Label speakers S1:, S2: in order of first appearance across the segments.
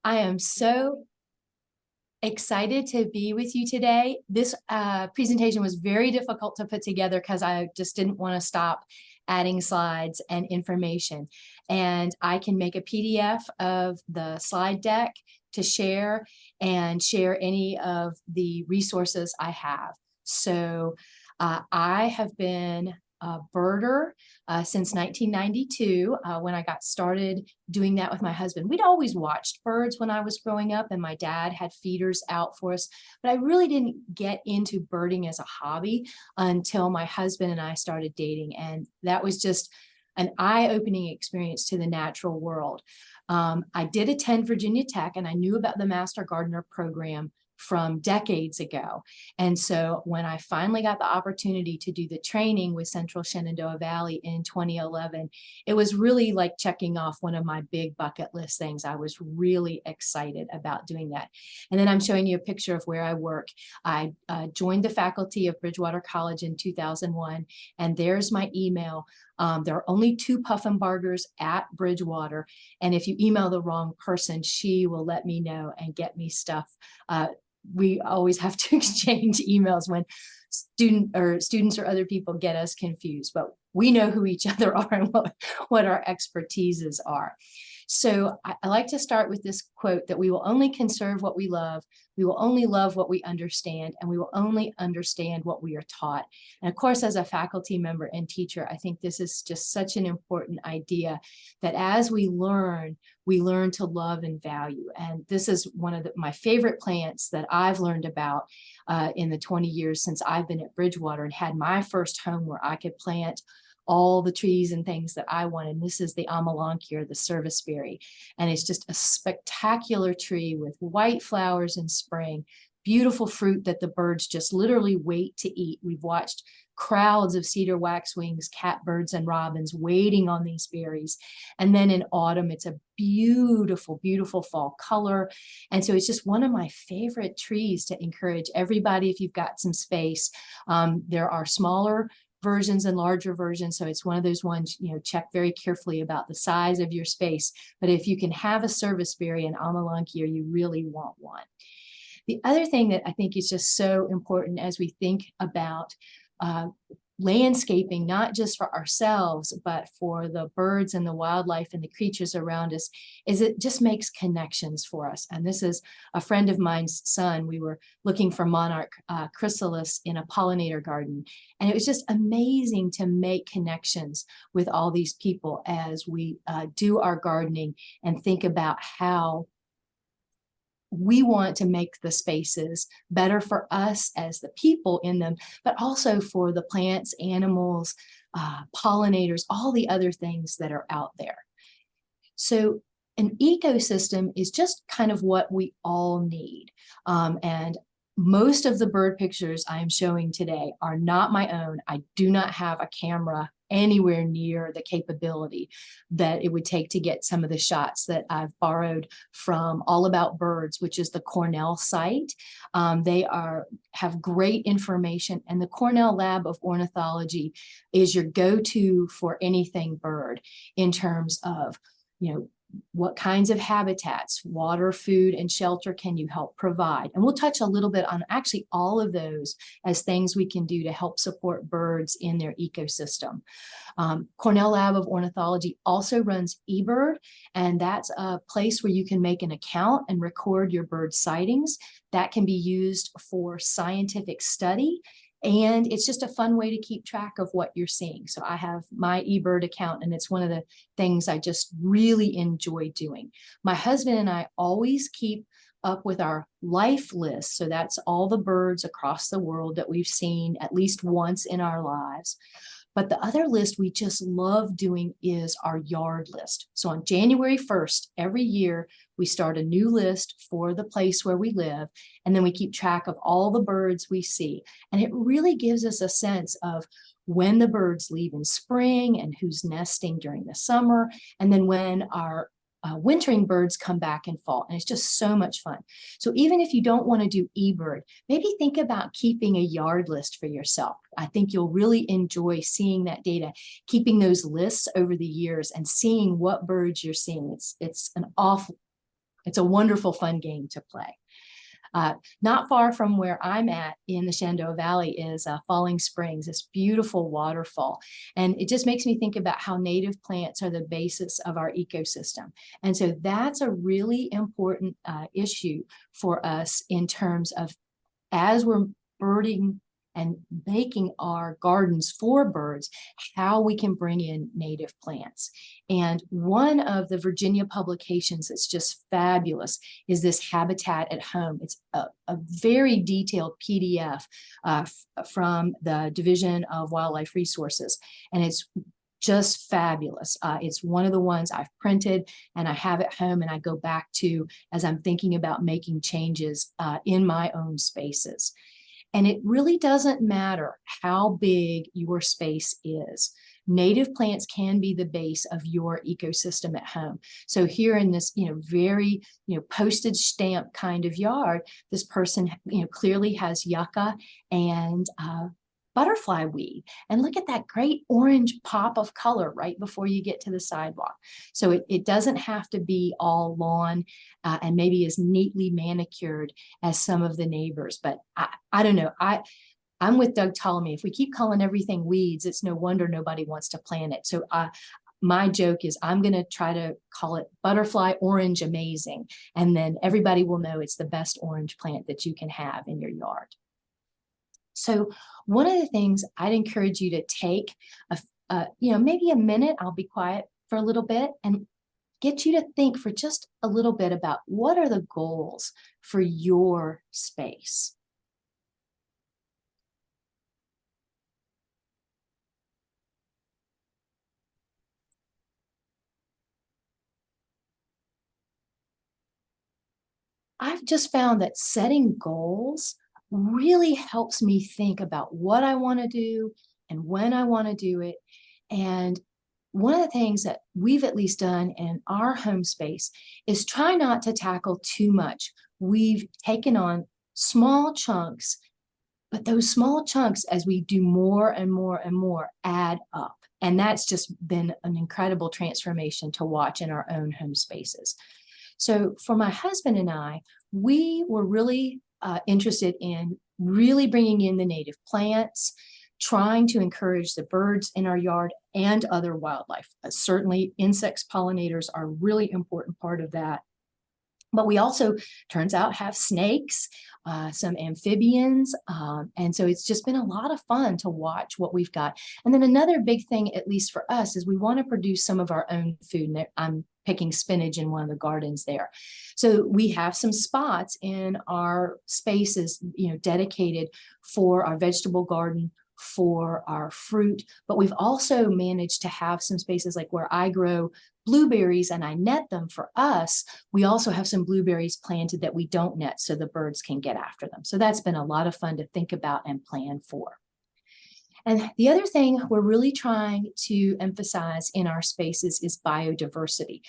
S1: I am so excited to be with you today. This presentation was very difficult to put together because I just didn't want to stop adding slides and information. And I can make a PDF of the slide deck to share and share any of the resources I have. So I have been a birder since 1992 when I got started doing that with my husband. We'd always watched birds when I was growing up, and my dad had feeders out for us, but I really didn't get into birding as a hobby until my husband and I started dating, and that was just an eye-opening experience to the natural world. I did attend Virginia Tech, and I knew about the Master Gardener program from decades ago. And so when I finally got the opportunity to do the training with Central Shenandoah Valley in 2011, it was really like checking off one of my big bucket list things. I was really excited about doing that. And then I'm showing you a picture of where I work. I joined the faculty of Bridgewater College in 2001, and there's my email. There are only 2 Puffenbargers at Bridgewater, and if you email the wrong person, she will let me know and get me stuff. We always have to exchange emails when students or other people get us confused, but we know who each other are and what our expertises are. So I like to start with this quote that we will only conserve what we love, we will only love what we understand, and we will only understand what we are taught. And of course, as a faculty member and teacher, I think this is just such an important idea that as we learn to love and value. And this is one of my favorite plants that I've learned about in the 20 years since I've been at Bridgewater and had my first home where I could plant all the trees and things that I wanted. And this is the Amelanchier, the serviceberry. And it's just a spectacular tree with white flowers in spring, beautiful fruit that the birds just literally wait to eat. We've watched crowds of cedar waxwings, catbirds, and robins waiting on these berries. And then in autumn, it's a beautiful, beautiful fall color. And so it's just one of my favorite trees to encourage everybody, if you've got some space. There are smaller versions and larger versions. So it's one of those ones, check very carefully about the size of your space. But if you can have a serviceberry and Amelanchier, you really want one. The other thing that I think is just so important as we think about landscaping, not just for ourselves, but for the birds and the wildlife and the creatures around us, is it just makes connections for us. And this is a friend of mine's son. We were looking for monarch chrysalis in a pollinator garden. And it was just amazing to make connections with all these people as we do our gardening and think about how we want to make the spaces better for us as the people in them, but also for the plants, animals, pollinators, all the other things that are out there. So an ecosystem is just kind of what we all need. And most of the bird pictures I am showing today are not my own. I do not have a camera anywhere near the capability that it would take to get some of the shots that I've borrowed from All About Birds, which is the Cornell site. They have great information, and the Cornell Lab of Ornithology is your go-to for anything bird in terms of, what kinds of habitats, water, food, and shelter can you help provide? And we'll touch a little bit on actually all of those as things we can do to help support birds in their ecosystem. Cornell Lab of Ornithology also runs eBird, and that's a place where you can make an account and record your bird sightings. That can be used for scientific study. And it's just a fun way to keep track of what you're seeing. So I have my eBird account, and it's one of the things I just really enjoy doing. My husband and I always keep up with our life list. So that's all the birds across the world that we've seen at least once in our lives. But the other list we just love doing is our yard list. So on January 1st, every year, we start a new list for the place where we live, and then we keep track of all the birds we see. And it really gives us a sense of when the birds leave in spring and who's nesting during the summer, and then when our wintering birds come back in fall, and it's just so much fun. So even if you don't want to do eBird, maybe think about keeping a yard list for yourself. I think you'll really enjoy seeing that data, keeping those lists over the years and seeing what birds you're seeing. It's an it's a wonderful, fun game to play. Not far from where I'm at in the Shenandoah Valley is Falling Springs, this beautiful waterfall. And it just makes me think about how native plants are the basis of our ecosystem. And so that's a really important issue for us in terms of, as we're birding and making our gardens for birds, how we can bring in native plants. And one of the Virginia publications that's just fabulous is this Habitat at Home. It's a very detailed PDF from the Division of Wildlife Resources, and it's just fabulous. It's one of the ones I've printed and I have at home and I go back to as I'm thinking about making changes in my own spaces. And it really doesn't matter how big your space is. Native plants can be the base of your ecosystem at home. So here in this, very, postage stamp kind of yard, this person, clearly has yucca and butterfly weed. And look at that great orange pop of color right before you get to the sidewalk. So it doesn't have to be all lawn and maybe as neatly manicured as some of the neighbors. But I don't know. I'm with Doug Ptolemy. If we keep calling everything weeds, it's no wonder nobody wants to plant it. So my joke is I'm going to try to call it butterfly orange amazing. And then everybody will know it's the best orange plant that you can have in your yard. So one of the things I'd encourage you to take, maybe a minute, I'll be quiet for a little bit, and get you to think for just a little bit about what are the goals for your space. I've just found that setting goals really helps me think about what I want to do and when I want to do it. And one of the things that we've at least done in our home space is try not to tackle too much. We've taken on small chunks, but those small chunks, as we do more and more and more, add up. And that's just been an incredible transformation to watch in our own home spaces. So for my husband and I, we were really interested in really bringing in the native plants, trying to encourage the birds in our yard and other wildlife. Certainly insects, pollinators are a really important part of that. But we also, turns out, have snakes, some amphibians. And so it's just been a lot of fun to watch what we've got. And then another big thing, at least for us, is we want to produce some of our own food. And I'm picking spinach in one of the gardens there. So we have some spots in our spaces, dedicated for our vegetable garden, for our fruit, but we've also managed to have some spaces like where I grow blueberries and I net them for us. We also have some blueberries planted that we don't net so the birds can get after them. So that's been a lot of fun to think about and plan for. And the other thing we're really trying to emphasize in our spaces is biodiversity.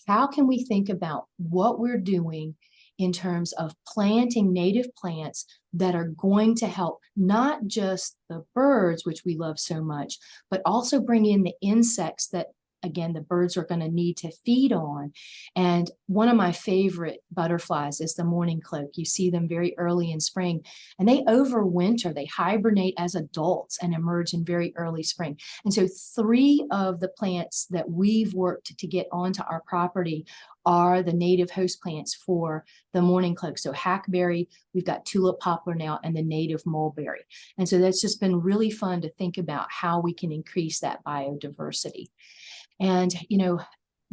S1: How can we think about what we're doing in terms of planting native plants that are going to help not just the birds, which we love so much, but also bring in the insects that, again, the birds are going to need to feed on. And one of my favorite butterflies is the mourning cloak. You see them very early in spring, and they overwinter. They hibernate as adults and emerge in very early spring. And so 3 of the plants that we've worked to get onto our property are the native host plants for the mourning cloak. So hackberry, we've got tulip poplar now, and the native mulberry. And so that's just been really fun to think about how we can increase that biodiversity. And,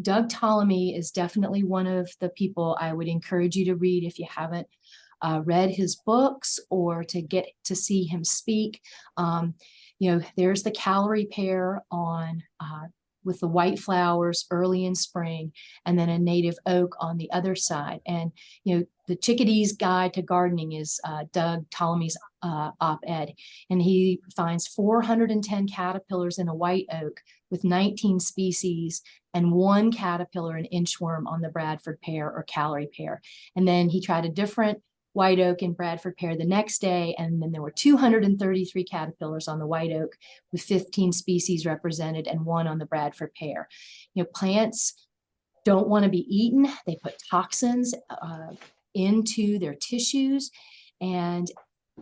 S1: Doug Ptolemy is definitely one of the people I would encourage you to read if you haven't read his books or to get to see him speak. There's the calorie pear on with the white flowers early in spring, and then a native oak on the other side. And, the Chickadee's Guide to Gardening is Doug Ptolemy's op-ed, and he finds 410 caterpillars in a white oak with 19 species and 1 caterpillar and inchworm on the Bradford pear or calorie pear. And then he tried a different white oak and Bradford pear the next day, and then there were 233 caterpillars on the white oak with 15 species represented and 1 on the Bradford pear. Plants don't want to be eaten. They put toxins into their tissues, and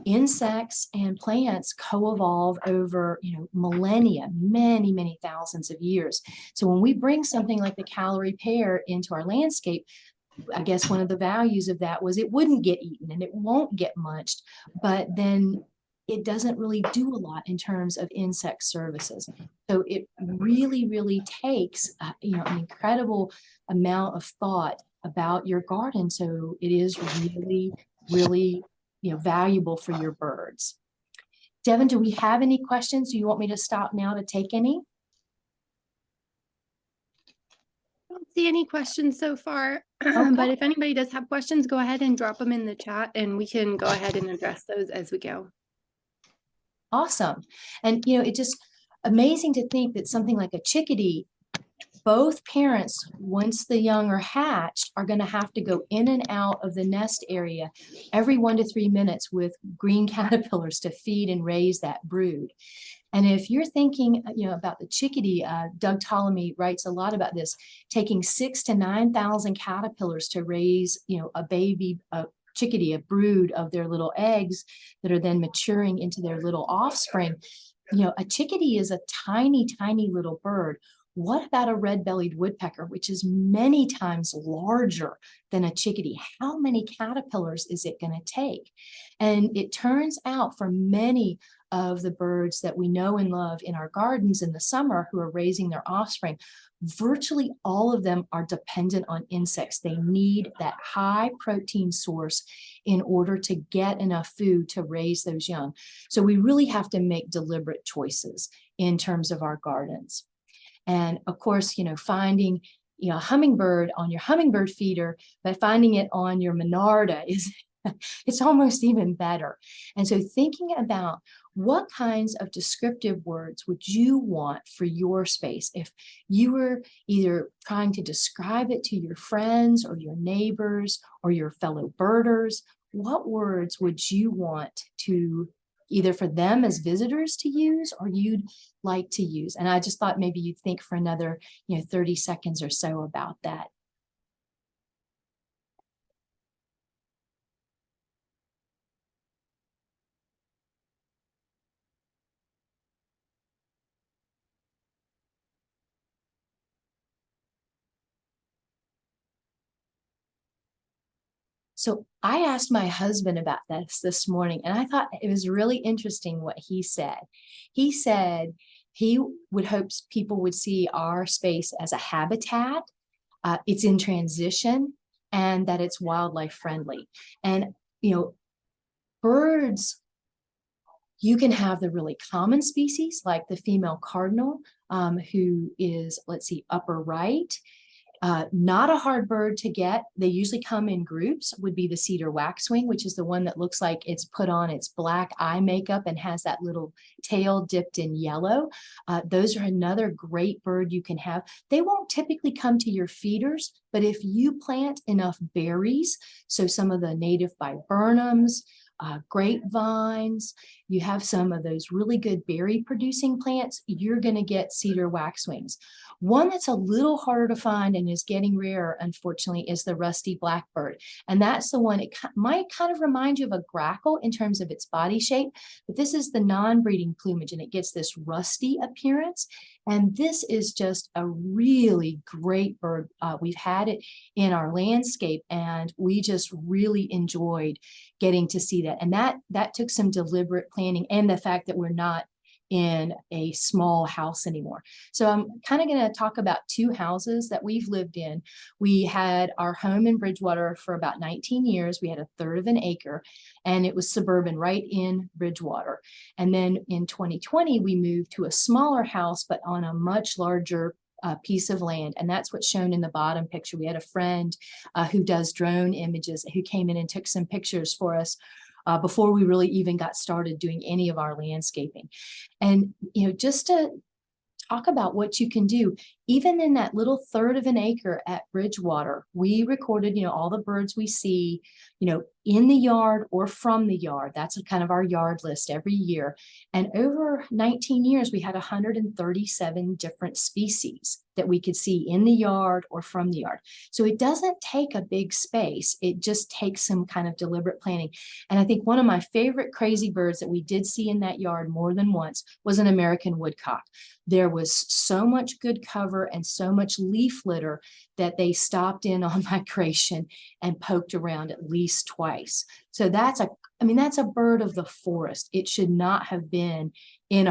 S1: insects and plants co-evolve over, millennia, many thousands of years. So when we bring something like the calorie pear into our landscape, I guess one of the values of that was it wouldn't get eaten and it won't get munched, but then it doesn't really do a lot in terms of insect services. So it really takes, an incredible amount of thought about your garden. So it is really, valuable for your birds. Devin, do we have any questions? Do you want me to stop now to take any?
S2: I don't see any questions so far,
S1: Okay.
S2: but if anybody does have questions, go ahead and drop them in the chat and we can go ahead and address those as we go.
S1: Awesome. And, it's just amazing to think that something like a chickadee, both parents, once the young are hatched, are going to have to go in and out of the nest area every 1 to 3 minutes with green caterpillars to feed and raise that brood. And if you're thinking, about the chickadee, Doug Ptolemy writes a lot about this, taking 6,000 to 9,000 caterpillars to raise, a baby, chickadee, a brood of their little eggs that are then maturing into their little offspring. A chickadee is a tiny little bird. What about a red-bellied woodpecker, which is many times larger than a chickadee? How many caterpillars is it going to take? And it turns out for many of the birds that we know and love in our gardens in the summer who are raising their offspring, virtually all of them are dependent on insects. They need that high protein source in order to get enough food to raise those young. So we really have to make deliberate choices in terms of our gardens. And of course, finding, a hummingbird on your hummingbird feeder, but finding it on your Monarda is, it's almost even better. And so thinking about what kinds of descriptive words would you want for your space if you were either trying to describe it to your friends or your neighbors or your fellow birders, what words would you want to either for them as visitors to use or you'd like to use? And I just thought maybe you'd think for another, 30 seconds or so about that. So I asked my husband about this morning, and I thought it was really interesting what he said. He said he would hope people would see our space as a habitat, it's in transition, and that it's wildlife friendly. And, birds, you can have the really common species like the female cardinal, who is, let's see, upper right. Not a hard bird to get. They usually come in groups, would be the cedar waxwing, which is the one that looks like it's put on its black eye makeup and has that little tail dipped in yellow. Those are another great bird you can have. They won't typically come to your feeders, but if you plant enough berries, so some of the native viburnums, grapevines, you have some of those really good berry producing plants, you're going to get cedar waxwings. One that's a little harder to find and is getting rarer, unfortunately, is the rusty blackbird. And that's the one, it might kind of remind you of a grackle in terms of its body shape, but this is the non-breeding plumage and it gets this rusty appearance. And this is just a really great bird. We've had it in our landscape and we just really enjoyed getting to see that. And that took some deliberate planning and the fact that we're not in a small house anymore. So I'm kind of going to talk about 2 houses that we've lived in. We had our home in Bridgewater for about 19 years. We had 1/3 of an acre and it was suburban right in Bridgewater. And then in 2020, we moved to a smaller house, but on a much larger piece of land. And that's what's shown in the bottom picture. We had a friend who does drone images who came in and took some pictures for us before we really even got started doing any of our landscaping. And, just to talk about what you can do, even in that little third of an acre at Bridgewater, we recorded, all the birds we see, in the yard or from the yard. That's kind of our yard list every year. And over 19 years, we had 137 different species that we could see in the yard or from the yard. So it doesn't take a big space. It just takes some kind of deliberate planning. And I think one of my favorite crazy birds that we did see in that yard more than once was an American woodcock. There was so much good cover and so much leaf litter that they stopped in on migration and poked around at least twice. So that's a bird of the forest. It should not have been in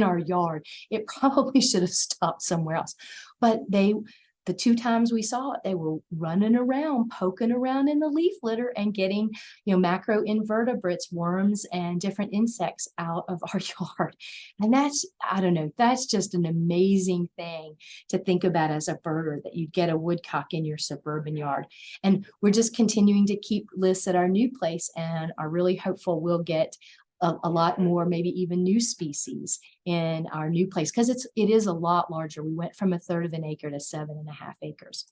S1: our yard. It probably should have stopped somewhere else. But the 2 times we saw it, they were running around, poking around in the leaf litter and getting, macroinvertebrates, worms, and different insects out of our yard. And that's just an amazing thing to think about as a birder, that you get a woodcock in your suburban yard. And we're just continuing to keep lists at our new place and are really hopeful we'll get a lot more, maybe even new species in our new place, because it is a lot larger. We went from a third of an acre to 7.5 acres.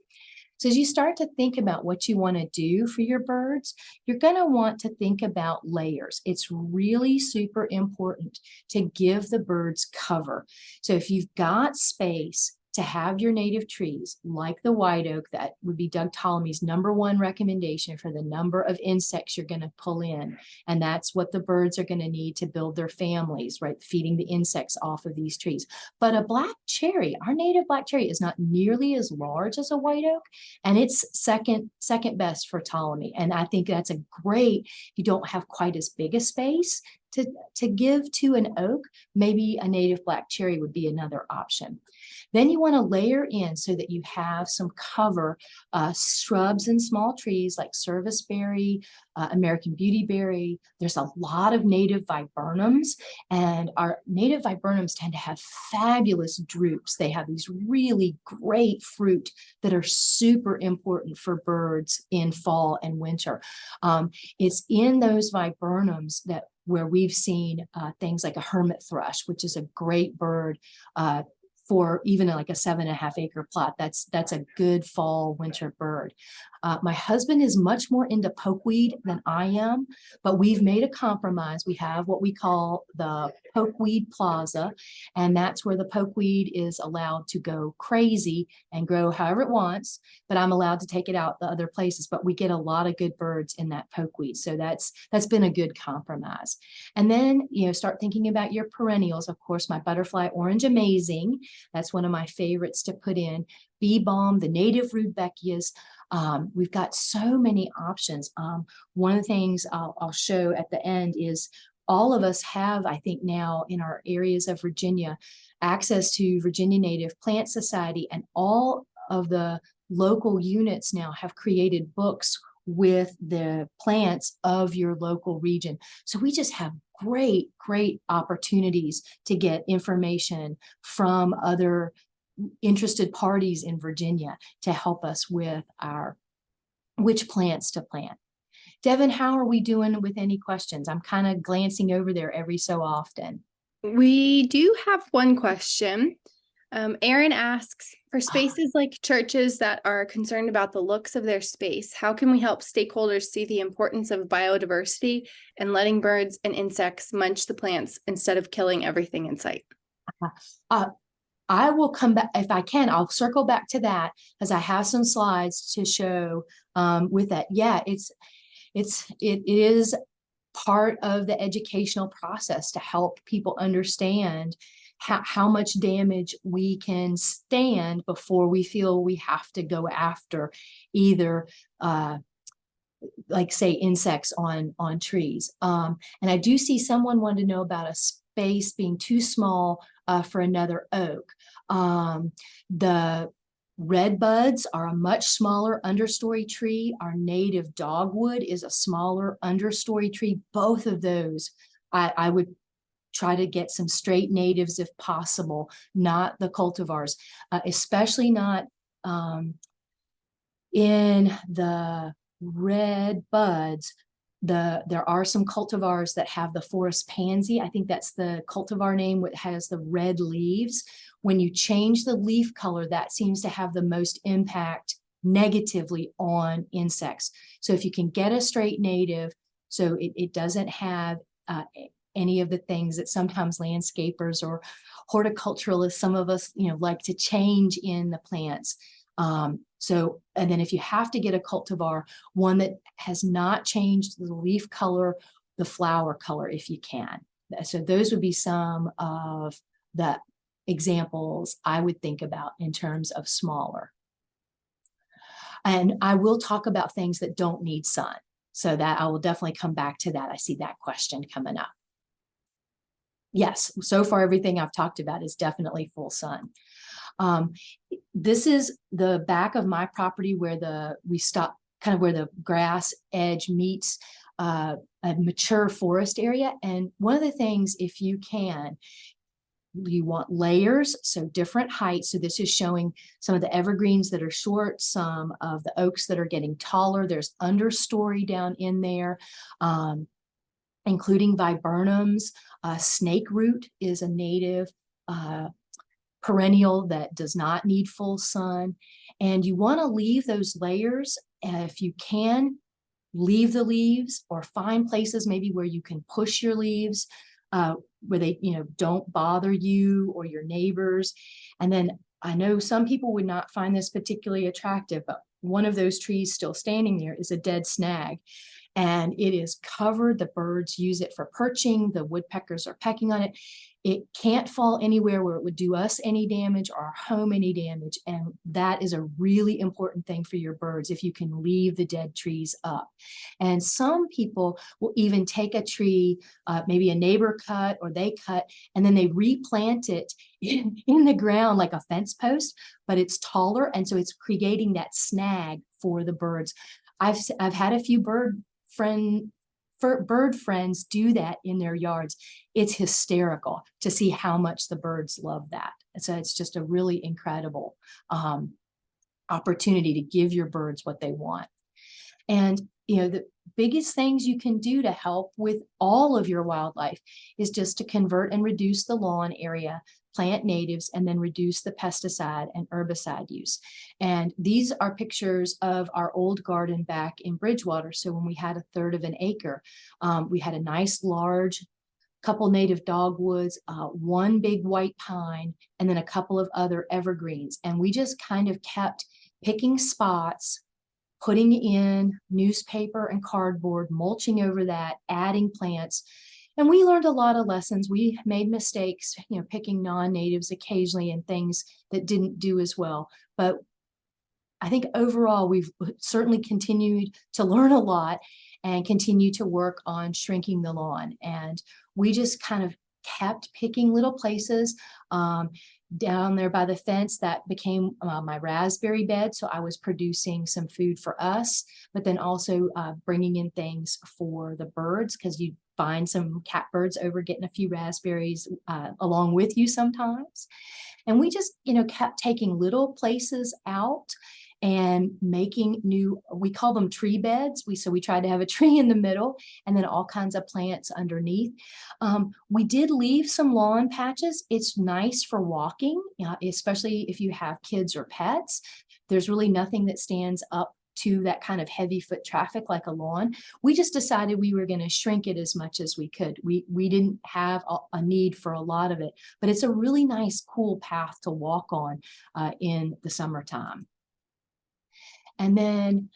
S1: So as you start to think about what you want to do for your birds, you're going to want to think about layers. It's really super important to give the birds cover. So if you've got space to have your native trees, like the white oak, that would be Doug Ptolemy's #1 recommendation for the number of insects you're going to pull in. And that's what the birds are going to need to build their families, right? Feeding the insects off of these trees. But a black cherry, our native black cherry, is not nearly as large as a white oak, and it's second best for Ptolemy. And I think that's if you don't have quite as big a space to give to an oak, maybe a native black cherry would be another option. Then you want to layer in so that you have some cover, shrubs and small trees like serviceberry, American beautyberry. There's a lot of native viburnums, and our native viburnums tend to have fabulous drupes. They have these really great fruit that are super important for birds in fall and winter. It's in those viburnums where we've seen things like a hermit thrush, which is a great bird for even like a 7.5 acre plot. That's a good fall winter bird. My husband is much more into pokeweed than I am, but we've made a compromise. We have what we call the pokeweed plaza, and that's where the pokeweed is allowed to go crazy and grow however it wants, but I'm allowed to take it out the other places. But we get a lot of good birds in that pokeweed, so that's been a good compromise. And then start thinking about your perennials. Of course, my butterfly orange amazing, that's one of my favorites to put in. Bee balm, the native rudbeckias. We've got so many options. One of the things I'll show at the end is all of us have, I think now in our areas of Virginia, access to Virginia Native Plant Society, and all of the local units now have created books with the plants of your local region. So we just have great opportunities to get information from other interested parties in Virginia to help us with which plants to plant. Devin, how are we doing with any questions? I'm kind of glancing over there every so often.
S2: We do have one question. Aaron asks, for spaces like churches that are concerned about the looks of their space, how can we help stakeholders see the importance of biodiversity and letting birds and insects munch the plants instead of killing everything in sight?
S1: I will come back if I can. I'll circle back to that as I have some slides to show with that. Yeah, it is part of the educational process to help people understand how much damage we can stand before we feel we have to go after either like say insects on trees. And I do see someone wanted to know about a space being too small for another oak. The red buds are a much smaller understory tree. Our native dogwood is a smaller understory tree. Both of those, I would try to get some straight natives if possible, not the cultivars, especially not in the red buds. There are some cultivars that have the forest pansy. I think that's the cultivar name, which has the red leaves. When you change the leaf color, that seems to have the most impact negatively on insects. So if you can get a straight native, so it doesn't have any of the things that sometimes landscapers or horticulturalists, some of us, like to change in the plants. And then if you have to get a cultivar, one that has not changed the leaf color, the flower color, if you can. So those would be some of the examples I would think about in terms of smaller. And I will talk about things that don't need sun. So that I will definitely come back to that. I see that question coming up. Yes, so far everything I've talked about is definitely full sun. This is the back of my property where we stop, kind of where the grass edge meets a mature forest area. And one of the things, if you can, you want layers, so different heights. So this is showing some of the evergreens that are short, some of the oaks that are getting taller. There's understory down in there, including viburnums. Snake root is a native perennial that does not need full sun. And you want to leave those layers, if you can, leave the leaves or find places maybe where you can push your leaves, where they don't bother you or your neighbors. And then I know some people would not find this particularly attractive, but one of those trees still standing there is a dead snag. And it is covered. The birds use it for perching. The woodpeckers are pecking on it. It can't fall anywhere where it would do us any damage or our home any damage. And that is a really important thing for your birds, if you can leave the dead trees up. And some people will even take a tree, maybe a neighbor cut or they cut, and then they replant it in the ground like a fence post, but it's taller. And so it's creating that snag for the birds. I've had a few bird friends do that in their yards. It's hysterical to see how much the birds love that. So it's just a really incredible opportunity to give your birds what they want. And the biggest things you can do to help with all of your wildlife is just to convert and reduce the lawn area, plant natives, and then reduce the pesticide and herbicide use. And these are pictures of our old garden back in Bridgewater. So when we had 1/3 of an acre, we had a nice large couple native dogwoods, one big white pine, and then a couple of other evergreens. And we just kind of kept picking spots, putting in newspaper and cardboard, mulching over that, adding plants. And we learned a lot of lessons. We made mistakes, picking non-natives occasionally and things that didn't do as well. But I think overall, we've certainly continued to learn a lot and continue to work on shrinking the lawn. And we just kind of kept picking little places. Down there by the fence, that became my raspberry bed. So I was producing some food for us, but then also bringing in things for the birds, because you find some catbirds over getting a few raspberries along with you sometimes. And we just, kept taking little places out and making new, we call them tree beds. So we tried to have a tree in the middle and then all kinds of plants underneath. We did leave some lawn patches. It's nice for walking, especially if you have kids or pets. There's really nothing that stands up to that kind of heavy foot traffic like a lawn. We just decided we were going to shrink it as much as we could. We didn't have a need for a lot of it, but it's a really nice, cool path to walk on in the summertime. And then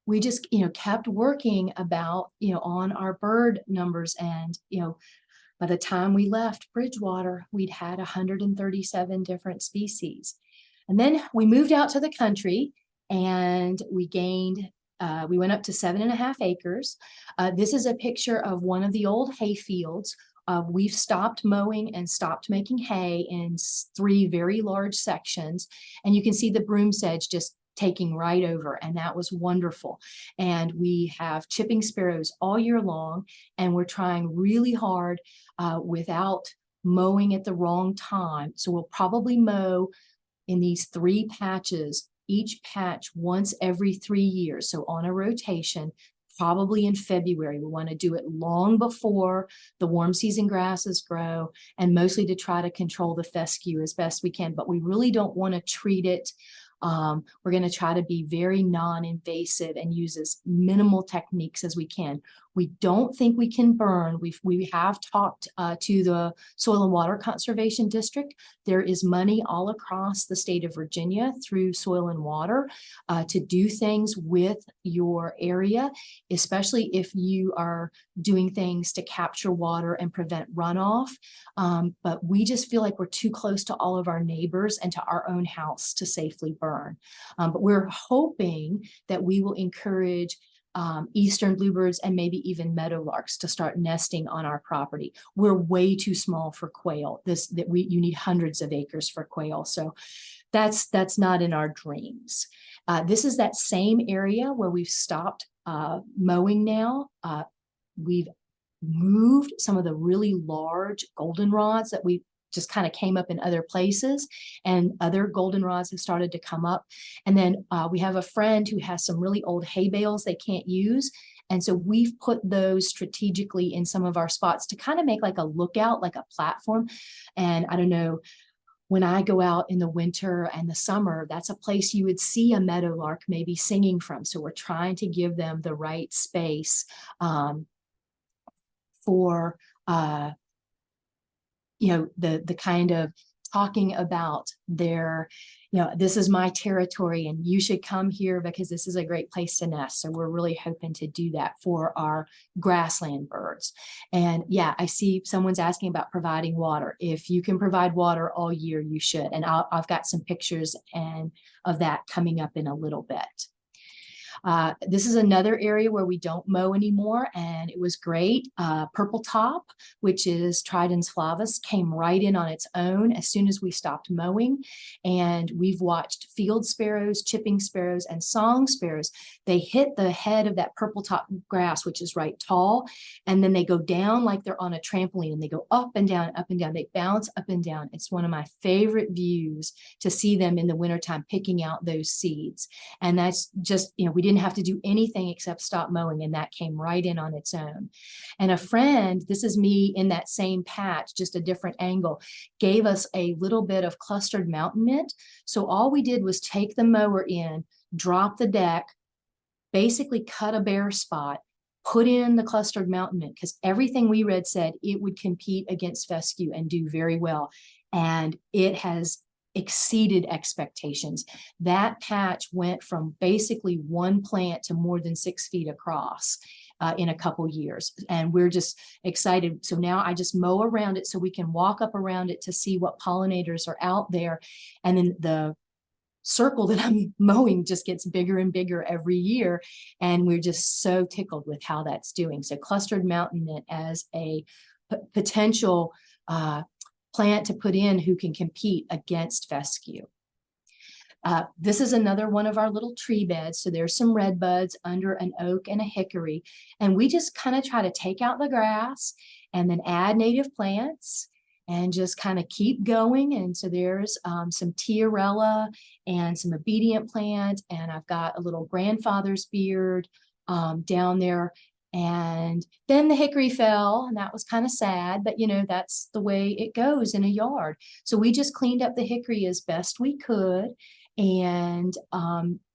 S1: we just, kept working about, on our bird numbers. And, by the time we left Bridgewater, we'd had 137 different species. And then we moved out to the country and we went up to 7.5 acres. This is a picture of one of the old hay fields. We've stopped mowing and stopped making hay in 3 very large sections. And you can see the broom sedge just taking right over, and that was wonderful. And we have chipping sparrows all year long, and we're trying really hard without mowing at the wrong time. So we'll probably mow in these 3 patches, each patch once every 3 years. So on a rotation probably in February. We want to do it long before the warm season grasses grow, and mostly to try to control the fescue as best we can, but we really don't want to treat it. We're going to try to be very non-invasive and use as minimal techniques as we can. We don't think we can burn. We have talked to the Soil and Water Conservation District. There is money all across the state of Virginia through Soil and Water to do things with your area, especially if you are doing things to capture water and prevent runoff. But we just feel like we're too close to all of our neighbors and to our own house to safely burn. But we're hoping that we will encourage eastern bluebirds and maybe even meadowlarks to start nesting on our property. We're way too small for quail. You need hundreds of acres for quail. So that's not in our dreams. This is that same area where we've stopped mowing now. We've moved some of the really large goldenrods that we just kind of came up in other places, and other goldenrods have started to come up. And then we have a friend who has some really old hay bales they can't use. And so we've put those strategically in some of our spots to kind of make like a lookout, like a platform. And I don't know, when I go out in the winter and the summer, that's a place you would see a meadowlark maybe singing from. So we're trying to give them the right space for the kind of talking about their, this is my territory and you should come here because this is a great place to nest. So we're really hoping to do that for our grassland birds. And yeah, I see someone's asking about providing water. If you can provide water all year, you should. And I've got some pictures of that coming up in a little bit. This is another area where we don't mow anymore, and it was great. Purple top, which is Tridens flavus, came right in on its own as soon as we stopped mowing. And we've watched field sparrows, chipping sparrows, and song sparrows. They hit the head of that purple top grass, which is right tall, and then they go down like they're on a trampoline, and they go up and down, up and down. They bounce up and down. It's one of my favorite views to see them in the wintertime picking out those seeds. And that's just, we didn't have to do anything except stop mowing, and that came right in on its own. And a friend, this is me in that same patch, just a different angle, gave us a little bit of clustered mountain mint. So all we did was take the mower in, drop the deck, basically cut a bare spot, put in the clustered mountain mint, because everything we read said it would compete against fescue and do very well. And it has exceeded expectations. That patch went from basically one plant to more than 6 feet across in a couple years. And we're just excited. So now I just mow around it so we can walk up around it to see what pollinators are out there. And then the circle that I'm mowing just gets bigger and bigger every year. And we're just so tickled with how that's doing. So clustered mountain mint as a potential plant to put in who can compete against fescue. This is another one of our little tree beds. So there's some red buds under an oak and a hickory. And we just kind of try to take out the grass and then add native plants and just kind of keep going. And so there's some tiarella and some obedient plant. And I've got a little grandfather's beard down there. And then the hickory fell, and that was kind of sad, but that's the way it goes in a yard. So we just cleaned up the hickory as best we could and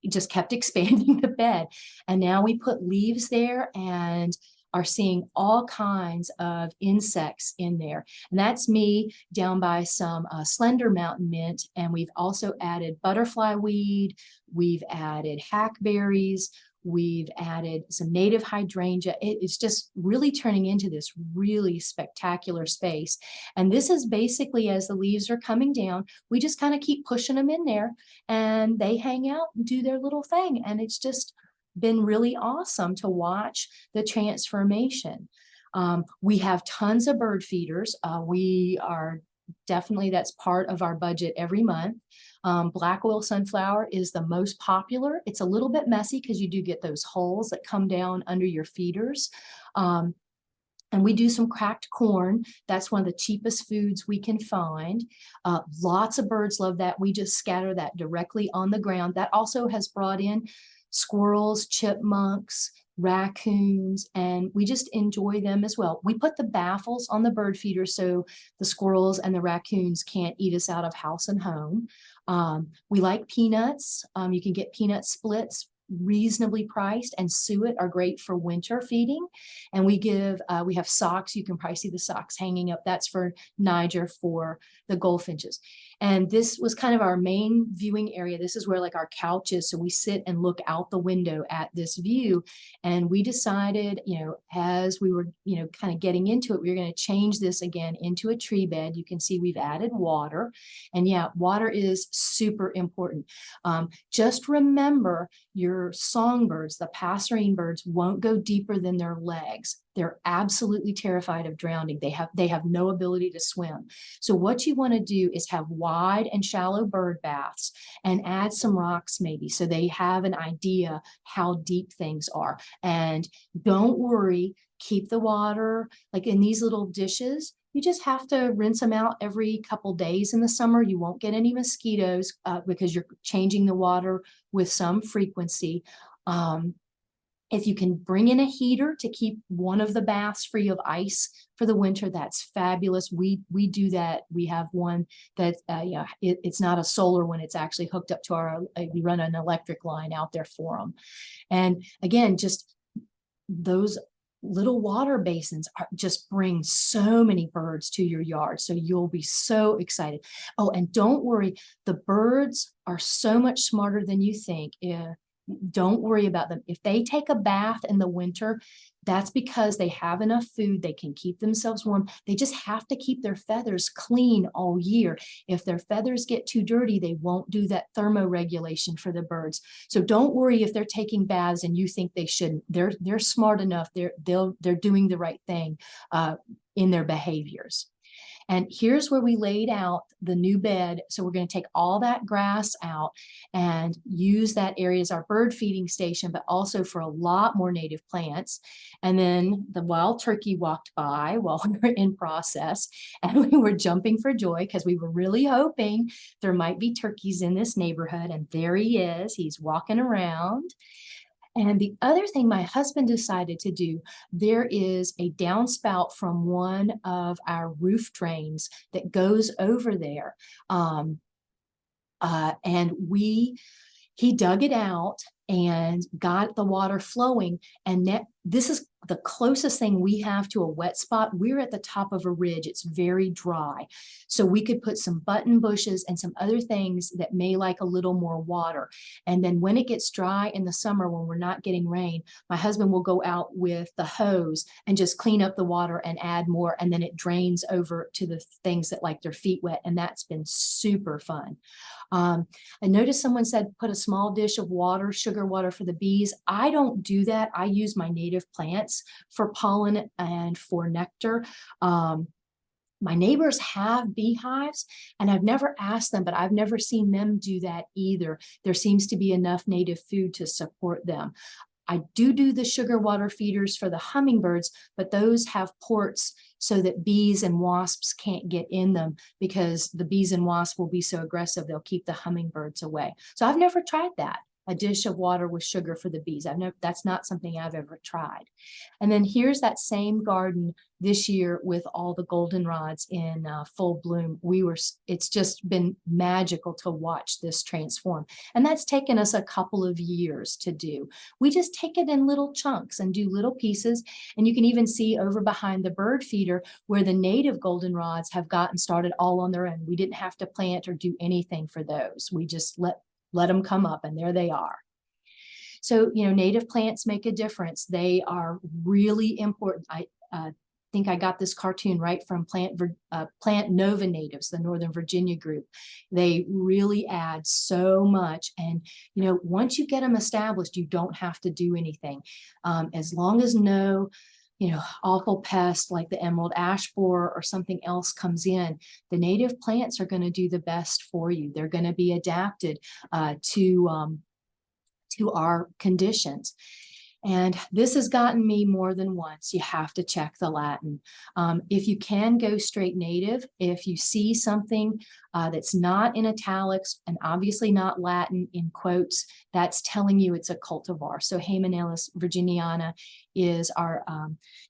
S1: just kept expanding the bed. And now we put leaves there and are seeing all kinds of insects in there. And that's me down by some slender mountain mint. And we've also added butterfly weed. We've added hackberries. We've added some native hydrangea. It's just really turning into this really spectacular space. And this is basically, as the leaves are coming down, we just kind of keep pushing them in there and they hang out and do their little thing. And it's just been really awesome to watch the transformation. We have tons of bird feeders. We are definitely, that's part of our budget every month. Black oil sunflower is the most popular. It's a little bit messy because you do get those holes that come down under your feeders. And we do some cracked corn. That's one of the cheapest foods we can find. Lots of birds love that. We just scatter that directly on the ground. That also has brought in squirrels, chipmunks, raccoons, and we just enjoy them as well. We put the baffles on the bird feeder so the squirrels and the raccoons can't eat us out of house and home. We like peanuts. You can get peanut splits reasonably priced, and suet are great for winter feeding. And we have socks. You can probably see the socks hanging up. That's for Niger for the goldfinches. And this was kind of our main viewing area. This is where like our couch is. So we sit and look out the window at this view. And we decided, as we were, kind of getting into it, we were going to change this again into a tree bed. You can see we've added water. And yeah, water is super important. Just remember your songbirds, the passerine birds, won't go deeper than their legs. They're absolutely terrified of drowning. They have no ability to swim. So what you want to do is have wide and shallow bird baths and add some rocks maybe so they have an idea how deep things are. And don't worry, keep the water like in these little dishes. You just have to rinse them out every couple days in the summer. You won't get any mosquitoes because you're changing the water with some frequency. If you can bring in a heater to keep one of the baths free of ice for the winter, that's fabulous. We do that. We have one that it's not a solar one. It's actually hooked up to we run an electric line out there for them. And again, just those little water basins just bring so many birds to your yard. So you'll be so excited. Oh, and don't worry, the birds are so much smarter than you think. Don't worry about them. If they take a bath in the winter, that's because they have enough food. They can keep themselves warm. They just have to keep their feathers clean all year. If their feathers get too dirty, they won't do that thermoregulation for the birds. So don't worry if they're taking baths and you think they shouldn't. They're smart enough. They're doing the right thing in their behaviors. And here's where we laid out the new bed. So we're going to take all that grass out and use that area as our bird feeding station, but also for a lot more native plants. And then the wild turkey walked by while we were in process, and we were jumping for joy because we were really hoping there might be turkeys in this neighborhood. And there he is. He's walking around. And the other thing my husband decided to do, there is a downspout from one of our roof drains that goes over there. And he dug it out and got the water flowing. And this is the closest thing we have to a wet spot. We're at the top of a ridge. It's very dry. So we could put some button bushes and some other things that may like a little more water. And then when it gets dry in the summer, when we're not getting rain, my husband will go out with the hose and just clean up the water and add more. And then it drains over to the things that like their feet wet. And that's been super fun. I noticed someone said put a small dish of water, sugar water for the bees. I don't do that. I use my native plants for pollen and for nectar. My neighbors have beehives, and I've never asked them, but I've never seen them do that either. There seems to be enough native food to support them. I do the sugar water feeders for the hummingbirds, but those have ports so that bees and wasps can't get in them because the bees and wasps will be so aggressive, they'll keep the hummingbirds away. So I've never tried that. A dish of water with sugar for the bees. That's not something I've ever tried. And then here's that same garden this year with all the goldenrods in full bloom. It's just been magical to watch this transform. And that's taken us a couple of years to do. We just take it in little chunks and do little pieces. And you can even see over behind the bird feeder where the native goldenrods have gotten started all on their own. We didn't have to plant or do anything for those. We just let them come up, and there they are. So, native plants make a difference. They are really important. I think I got this cartoon right from Plant Nova Natives, the Northern Virginia group. They really add so much. And, once you get them established, you don't have to do anything. As long as no awful pest like the emerald ash borer or something else comes in, the native plants are going to do the best for you. They're going to be adapted to our conditions. And this has gotten me more than once. You have to check the Latin. If you can go straight native, if you see something that's not in italics and obviously not Latin in quotes, that's telling you it's a cultivar. So Hymenaeus virginiana is our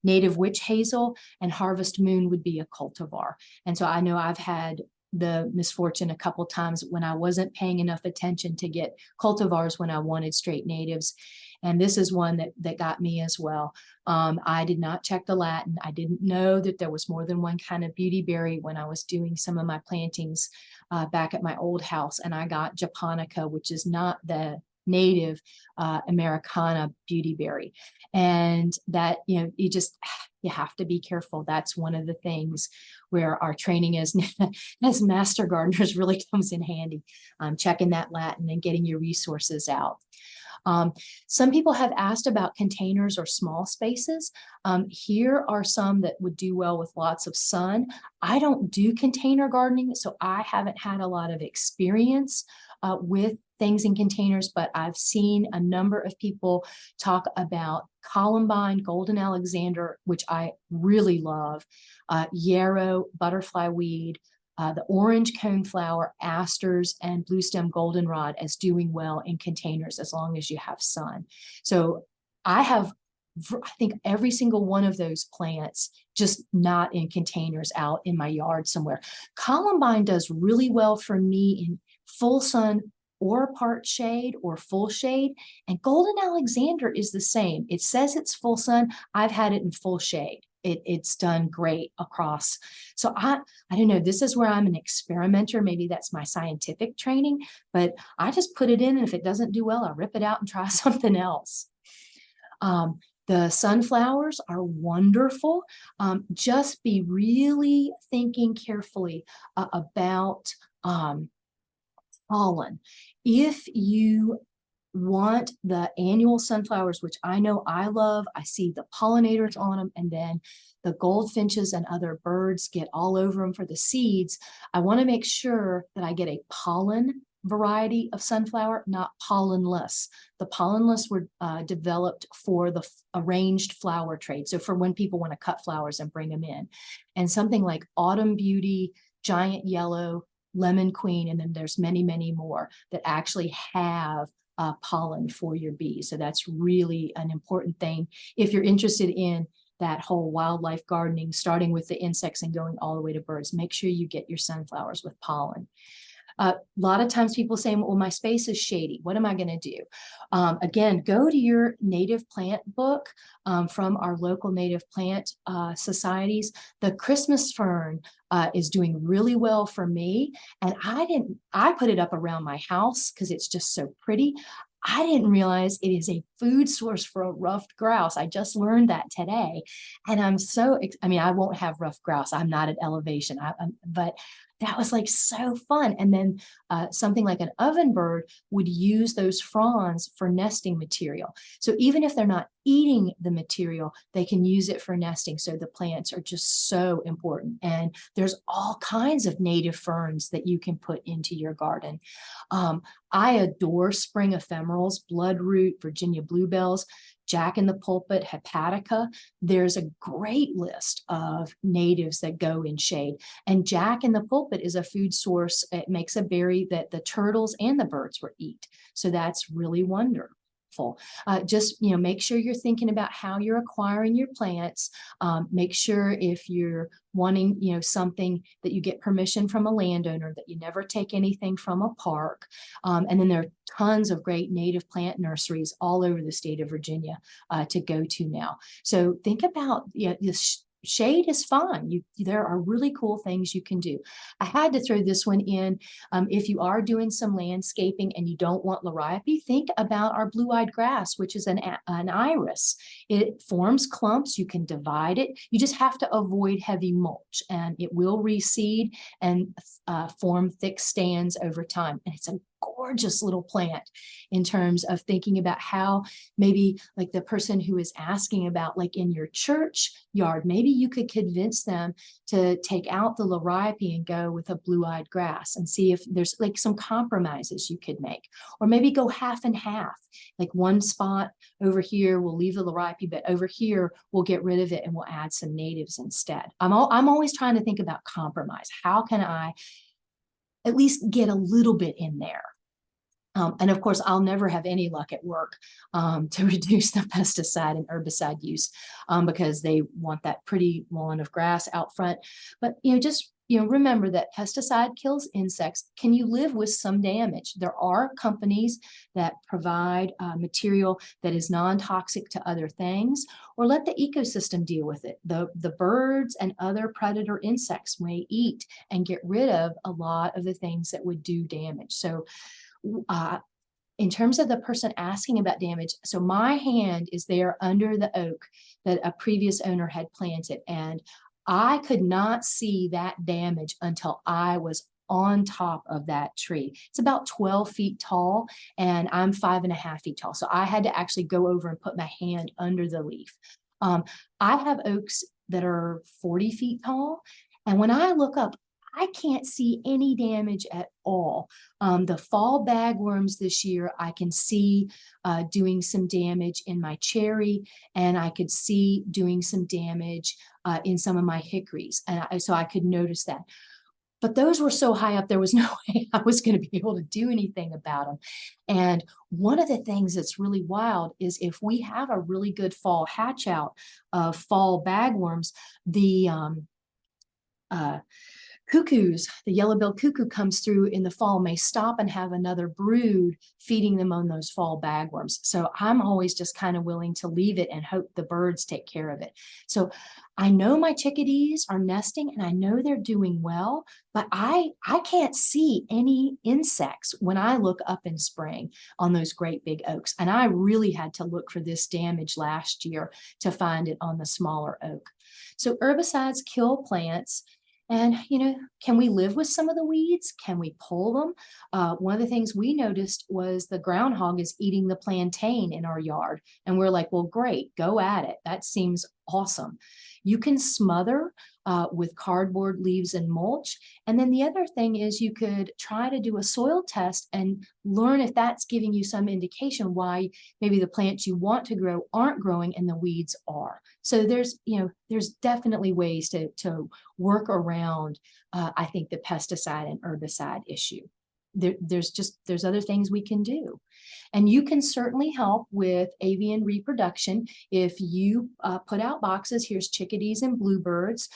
S1: native witch hazel, and Harvest Moon would be a cultivar. And so I know I've had the misfortune a couple times when I wasn't paying enough attention to get cultivars when I wanted straight natives. And this is one that got me as well. I did not check the Latin. I didn't know that there was more than one kind of beauty berry when I was doing some of my plantings back at my old house. And I got japonica, which is not the native Americana beauty berry. And that, you have to be careful. That's one of the things where our training as master gardeners really comes in handy, checking that Latin and getting your resources out. Some people have asked about containers or small spaces. Here are some that would do well with lots of sun. I don't do container gardening, so I haven't had a lot of experience with things in containers, but I've seen a number of people talk about columbine, golden Alexander, which I really love, yarrow, butterfly weed, the orange coneflower, asters, and blue stem goldenrod as doing well in containers as long as you have sun. So I think every single one of those plants, just not in containers, out in my yard somewhere. Columbine does really well for me in full sun or part shade or full shade. And golden Alexander is the same. It says it's full sun. I've had it in full shade. It's done great across. So I don't know, this is where I'm an experimenter. Maybe that's my scientific training, but I just put it in, and if it doesn't do well, I rip it out and try something else. The sunflowers are wonderful. Just be really thinking carefully about pollen. If you want the annual sunflowers, which I know I love, I see the pollinators on them, and then the goldfinches and other birds get all over them for the seeds. I want to make sure that I get a pollen variety of sunflower, not pollenless. The pollenless were developed for the arranged flower trade. So for when people want to cut flowers and bring them in. And something like Autumn Beauty, Giant Yellow, Lemon Queen, and then there's many, many more that actually have pollen for your bees. So that's really an important thing. If you're interested in that whole wildlife gardening, starting with the insects and going all the way to birds, make sure you get your sunflowers with pollen. A lot of times people say, well, my space is shady. What am I going to do? Again, go to your native plant book from our local native plant societies. The Christmas fern is doing really well for me. And I put it up around my house because it's just so pretty. I didn't realize it is a food source for a ruffed grouse. I just learned that today. And I won't have ruffed grouse. I'm not at elevation, but that was like so fun. And then something like an ovenbird would use those fronds for nesting material. So even if they're not eating the material, they can use it for nesting. So the plants are just so important. And there's all kinds of native ferns that you can put into your garden. I adore spring ephemerals, bloodroot, Virginia bluebells, Jack in the Pulpit, hepatica. There's a great list of natives that go in shade. And Jack in the Pulpit is a food source. It makes a berry that the turtles and the birds will eat. So that's really wonderful. Just make sure you're thinking about how you're acquiring your plants. Make sure if you're wanting something that you get permission from a landowner, that you never take anything from a park. And then there are tons of great native plant nurseries all over the state of Virginia to go to now. So think about this. Shade is fine. There are really cool things you can do. I had to throw this one in. If you are doing some landscaping and you don't want liriope, think about our blue-eyed grass, which is an iris. It forms clumps. You can divide it. You just have to avoid heavy mulch, and it will reseed and form thick stands over time. And it's a gorgeous little plant in terms of thinking about how maybe like the person who is asking about like in your church yard, maybe you could convince them to take out the liriope and go with a blue-eyed grass and see if there's like some compromises you could make, or maybe go half and half, like one spot over here we'll leave the liriope, but over here we'll get rid of it and we'll add some natives instead. I'm always trying to think about compromise. How can I at least get a little bit in there? And of course, I'll never have any luck at work to reduce the pesticide and herbicide use because they want that pretty lawn of grass out front. But, just, remember that pesticide kills insects. Can you live with some damage? There are companies that provide material that is non-toxic to other things, or let the ecosystem deal with it. The birds and other predator insects may eat and get rid of a lot of the things that would do damage. So, in terms of the person asking about damage, so my hand is there under the oak that a previous owner had planted, and I could not see that damage until I was on top of that tree. It's about 12 feet tall, and I'm 5.5 feet tall. So I had to actually go over and put my hand under the leaf. I have oaks that are 40 feet tall, and when I look up, I can't see any damage at all. The fall bagworms this year, I can see doing some damage in my cherry, and I could see doing some damage in some of my hickories. And so I could notice that. But those were so high up, there was no way I was going to be able to do anything about them. And one of the things that's really wild is if we have a really good fall hatch out of fall bagworms, the cuckoos, the yellow-billed cuckoo comes through in the fall, may stop and have another brood feeding them on those fall bagworms. So I'm always just kind of willing to leave it and hope the birds take care of it. So I know my chickadees are nesting and I know they're doing well, but I can't see any insects when I look up in spring on those great big oaks. And I really had to look for this damage last year to find it on the smaller oak. So herbicides kill plants. And, can we live with some of the weeds? Can we pull them? One of the things we noticed was the groundhog is eating the plantain in our yard. And we're like, well, great, go at it. That seems awesome. You can smother with cardboard, leaves, and mulch. And then the other thing is you could try to do a soil test and learn if that's giving you some indication why maybe the plants you want to grow aren't growing and the weeds are. So there's definitely ways to work around, I think, the pesticide and herbicide issue. There's other things we can do. And you can certainly help with avian reproduction if you put out boxes. Here's chickadees and bluebirds.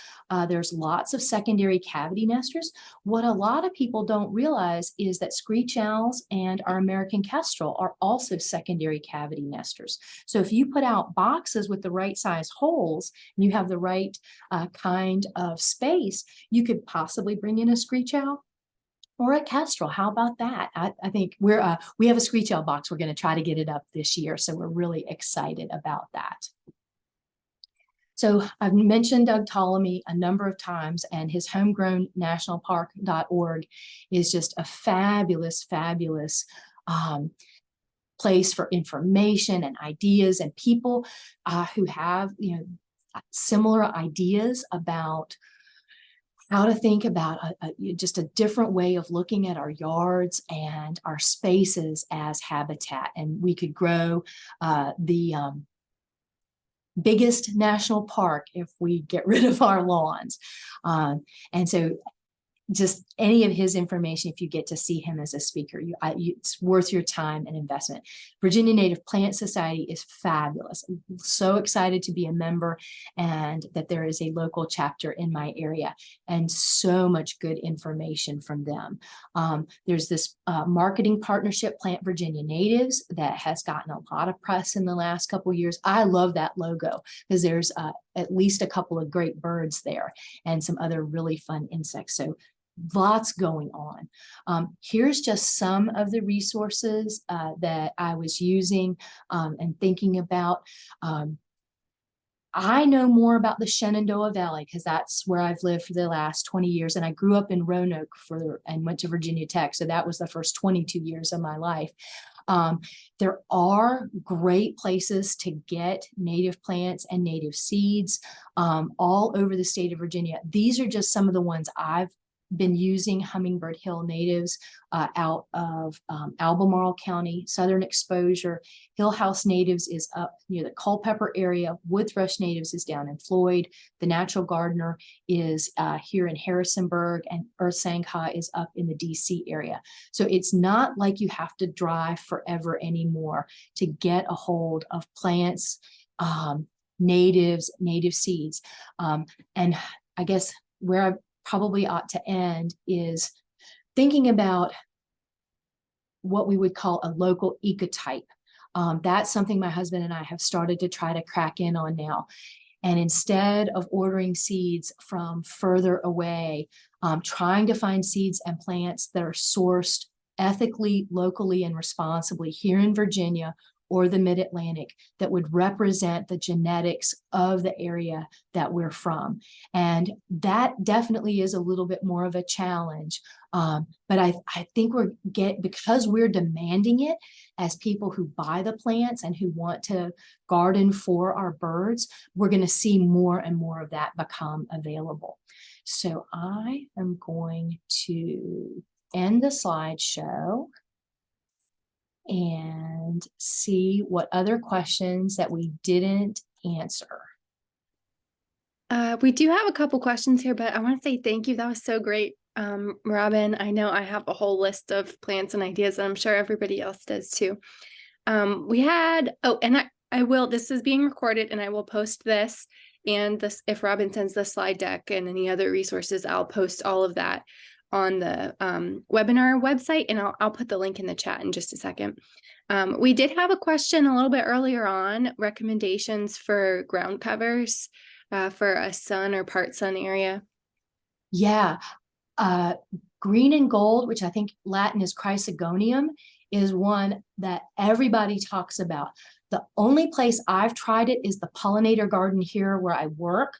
S1: There's lots of secondary cavity nesters. What a lot of people don't realize is that screech owls and our American kestrel are also secondary cavity nesters. So if you put out boxes with the right size holes and you have the right kind of space, you could possibly bring in a screech owl or a kestrel. How about that? I think we have a screech owl box. We're going to try to get it up this year. So we're really excited about that. So I've mentioned Doug Ptolemy a number of times, and his homegrownnationalpark.org is just a fabulous, fabulous place for information and ideas and people who have, similar ideas about how to think about just a different way of looking at our yards and our spaces as habitat. And we could grow the biggest national park if we get rid of our lawns. And so just any of his information, if you get to see him as a speaker, it's worth your time and investment. Virginia Native Plant Society is fabulous. I'm so excited to be a member and that there is a local chapter in my area, and so much good information from them. There's this marketing partnership, Plant Virginia Natives, that has gotten a lot of press in the last couple of years. I love that logo because there's at least a couple of great birds there and some other really fun insects. So lots going on. Here's just some of the resources that I was using and thinking about. I know more about the Shenandoah Valley because that's where I've lived for the last 20 years. And I grew up in Roanoke and went to Virginia Tech. So that was the first 22 years of my life. Um, there are great places to get native plants and native seeds all over the state of Virginia. These are just some of the ones I've been using. Hummingbird Hill natives out of Albemarle County, Southern Exposure. Hill House natives is up near the Culpeper area. Wood thrush natives is down in Floyd. The Natural Gardener is here in Harrisonburg, and Earth Sangha is up in the DC area. So it's not like you have to drive forever anymore to get a hold of plants, native seeds. And I guess where I probably ought to end is thinking about what we would call a local ecotype. That's something my husband and I have started to try to crack in on now. And instead of ordering seeds from further away, trying to find seeds and plants that are sourced ethically, locally, and responsibly here in Virginia or the Mid-Atlantic that would represent the genetics of the area that we're from. And that definitely is a little bit more of a challenge. But I think because we're demanding it as people who buy the plants and who want to garden for our birds, we're going to see more and more of that become available. So I am going to end the slideshow and see what other questions that we didn't answer.
S2: We do have a couple questions here, but I want to say thank you. That was so great, Robyn. I know I have a whole list of plans and ideas, and I'm sure everybody else does too. I will, this is being recorded and I will post this, and this, if Robyn sends the slide deck and any other resources, I'll post all of that on the webinar website, and I'll put the link in the chat in just a second. We did have a question a little bit earlier on, recommendations for ground covers for a sun or part sun area.
S1: Yeah, green and gold, which I think Latin is Chrysogonium, is one that everybody talks about. The only place I've tried it is the pollinator garden here where I work,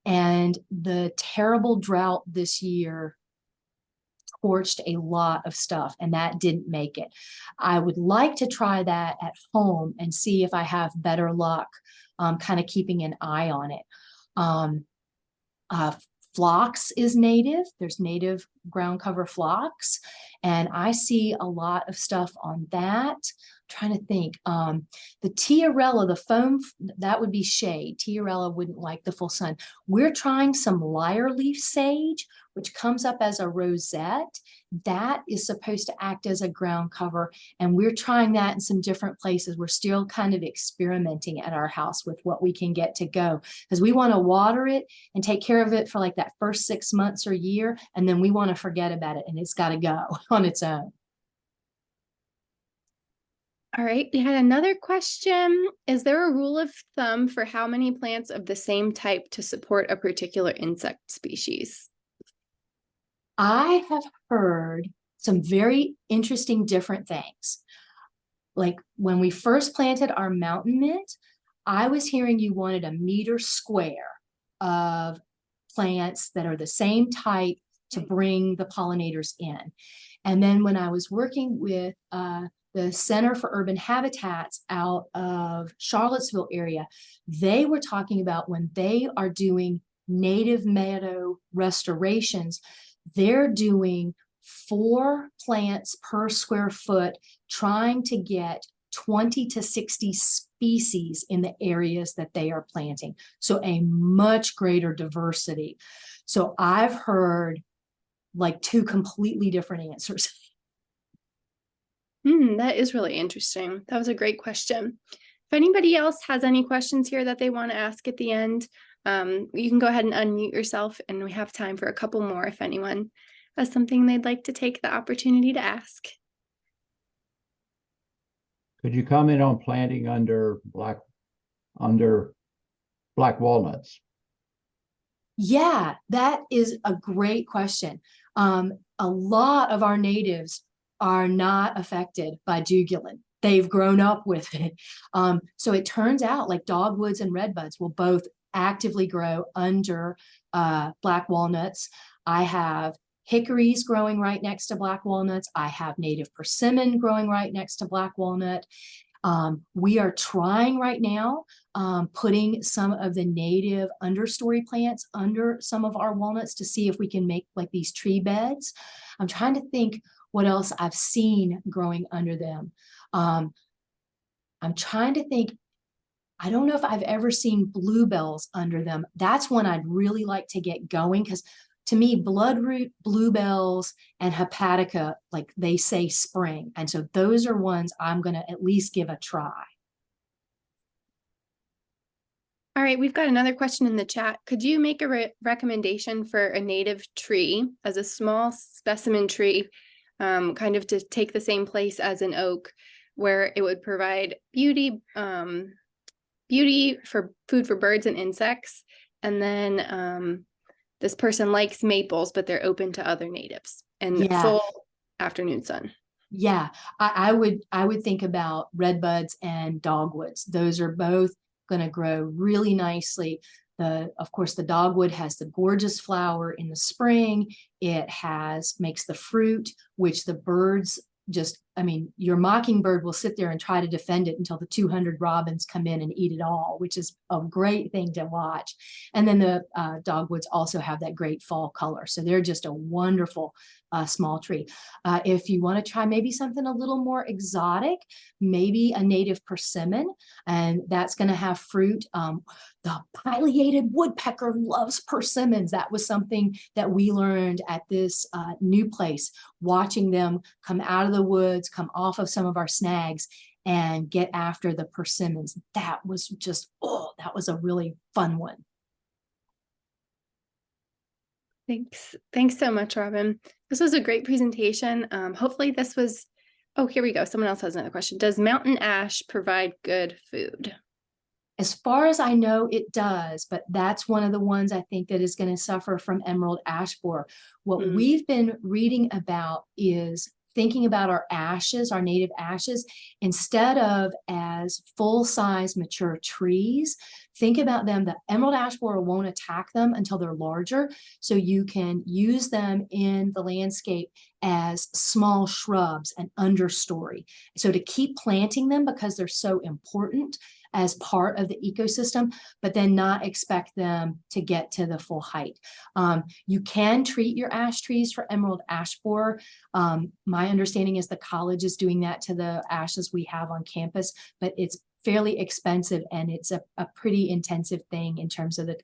S1: and the terrible drought this year scorched a lot of stuff, and that didn't make it. I would like to try that at home and see if I have better luck kind of keeping an eye on it. Phlox is native. There's native ground cover phlox, and I see a lot of stuff on that. I'm trying to think. The tiarella, the foam, that would be shade. Tiarella wouldn't like the full sun. We're trying some lyre leaf sage, which comes up as a rosette. That is supposed to act as a ground cover, and we're trying that in some different places. We're still kind of experimenting at our house with what we can get to go, because we want to water it and take care of it for like that first 6 months or year, and then we want to forget about it, and it's got to go on its own.
S2: All right, we had another question. Is there a rule of thumb for how many plants of the same type to support a particular insect species?
S1: I have heard some very interesting different things. Like when we first planted our mountain mint, I was hearing you wanted a meter square of plants that are the same type to bring the pollinators in. And then when I was working with the Center for Urban Habitats out of Charlottesville area, they were talking about when they are doing native meadow restorations, they're doing 4 plants per square foot, trying to get 20 to 60 species in the areas that they are planting. So a much greater diversity. So I've heard like 2 completely different answers.
S2: That is really interesting. That was a great question. If anybody else has any questions here that they want to ask at the end, you can go ahead and unmute yourself, and we have time for a couple more if anyone has something they'd like to take the opportunity to ask.
S3: Could you comment on planting under black walnuts?
S1: Yeah, that is a great question. A lot of our natives are not affected by jugulin. they've grown up with it. So it turns out like dogwoods and redbuds will both actively grow under black walnuts. I have hickories growing right next to black walnuts. I have native persimmon growing right next to black walnut. We are trying right now, putting some of the native understory plants under some of our walnuts to see if we can make like these tree beds. I'm trying to think what else I've seen growing under them. I'm trying to think, I don't know if I've ever seen bluebells under them. That's one I'd really like to get going, because to me, bloodroot, bluebells, and hepatica, like they say spring. And so those are ones I'm going to at least give a try.
S2: All right, we've got another question in the chat. Could you make a recommendation for a native tree as a small specimen tree, kind of to take the same place as an oak, where it would provide beauty for food for birds and insects? And then this person likes maples, but they're open to other natives and full afternoon sun.
S1: Yeah, I would think about redbuds and dogwoods. Those are both going to grow really nicely. Of course, the dogwood has the gorgeous flower in the spring. It makes the fruit, which the birds just, I mean, your mockingbird will sit there and try to defend it until the 200 robins come in and eat it all, which is a great thing to watch. And then the dogwoods also have that great fall color. So they're just a wonderful small tree. If you want to try maybe something a little more exotic, maybe a native persimmon, and that's going to have fruit. The pileated woodpecker loves persimmons. That was something that we learned at this new place, watching them come out of the woods, come off of some of our snags, and get after the persimmons. That was just, that was a really fun one.
S2: Thanks so much, Robyn. This was a great presentation. Hopefully this was, oh, here we go. Someone else has another question. Does mountain ash provide good food?
S1: As far as I know, it does, but that's one of the ones I think that is going to suffer from emerald ash borer. What we've been reading about is thinking about our ashes, our native ashes, instead of as full-size mature trees, think about them. The emerald ash borer won't attack them until they're larger, so you can use them in the landscape as small shrubs and understory. So to keep planting them because they're so important as part of the ecosystem, but then not expect them to get to the full height. You can treat your ash trees for emerald ash borer. My understanding is the college is doing that to the ashes we have on campus, but it's fairly expensive and it's a pretty intensive thing in terms of the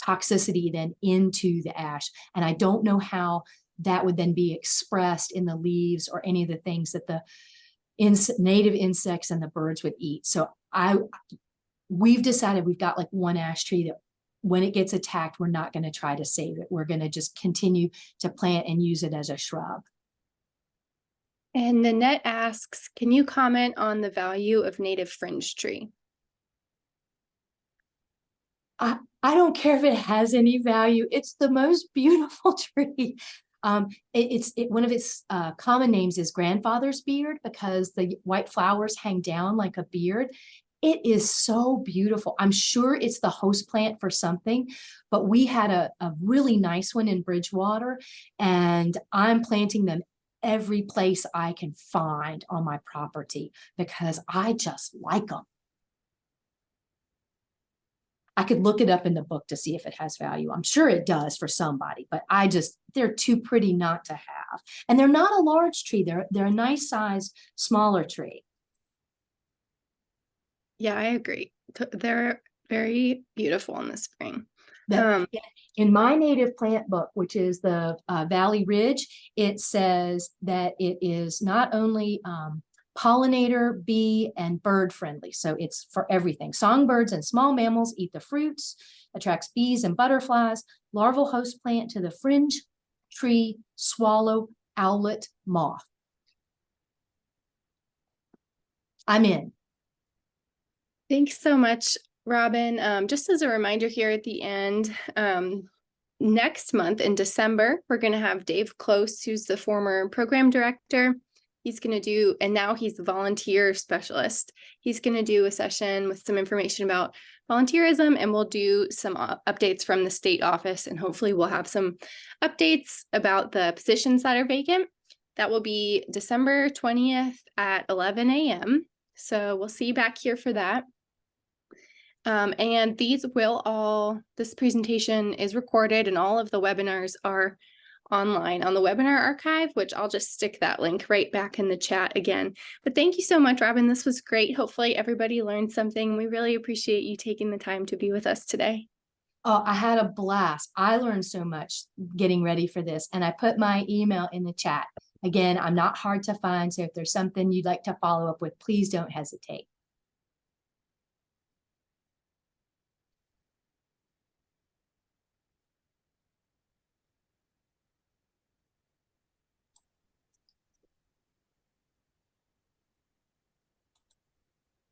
S1: toxicity then into the ash. And I don't know how that would then be expressed in the leaves or any of the things that the native insects and the birds would eat. So we've decided we've got like one ash tree that when it gets attacked, we're not going to try to save it. We're going to just continue to plant and use it as a shrub.
S2: And Nanette asks, can you comment on the value of native fringe tree?
S1: I don't care if it has any value. It's the most beautiful tree. One of its common names is grandfather's beard because the white flowers hang down like a beard. It is so beautiful. I'm sure it's the host plant for something, but we had a really nice one in Bridgewater, and I'm planting them every place I can find on my property because I just like them. I could look it up in the book to see if it has value. I'm sure it does for somebody, but they're too pretty not to have. And they're not a large tree. They're a nice sized, smaller tree.
S2: Yeah, I agree. They're very beautiful in the spring.
S1: In my native plant book, which is the Valley Ridge, it says that it is not only pollinator, bee, and bird friendly. So it's for everything. Songbirds and small mammals eat the fruits, attracts bees and butterflies, larval host plant to the fringe, tree, swallow, owlet, moth. I'm in.
S2: Thanks so much, Robyn. Just as a reminder here at the end, next month in December, we're going to have Dave Close, who's the former program director, He's going to do, and now he's the volunteer specialist. He's going to do a session with some information about volunteerism, and we'll do some updates from the state office, and hopefully we'll have some updates about the positions that are vacant. That will be December 20th at 11 a.m. So we'll see you back here for that. And this presentation is recorded, and all of the webinars are online on the webinar archive, which I'll just stick that link right back in the chat again. But thank you so much, Robyn. This was great. Hopefully everybody learned something. We really appreciate you taking the time to be with us today.
S1: Oh, I had a blast. I learned so much getting ready for this, and I put my email in the chat. Again, I'm not hard to find, so if there's something you'd like to follow up with, please don't hesitate.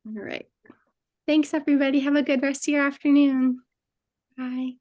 S2: All right. Thanks, everybody. Have a good rest of your afternoon. Bye.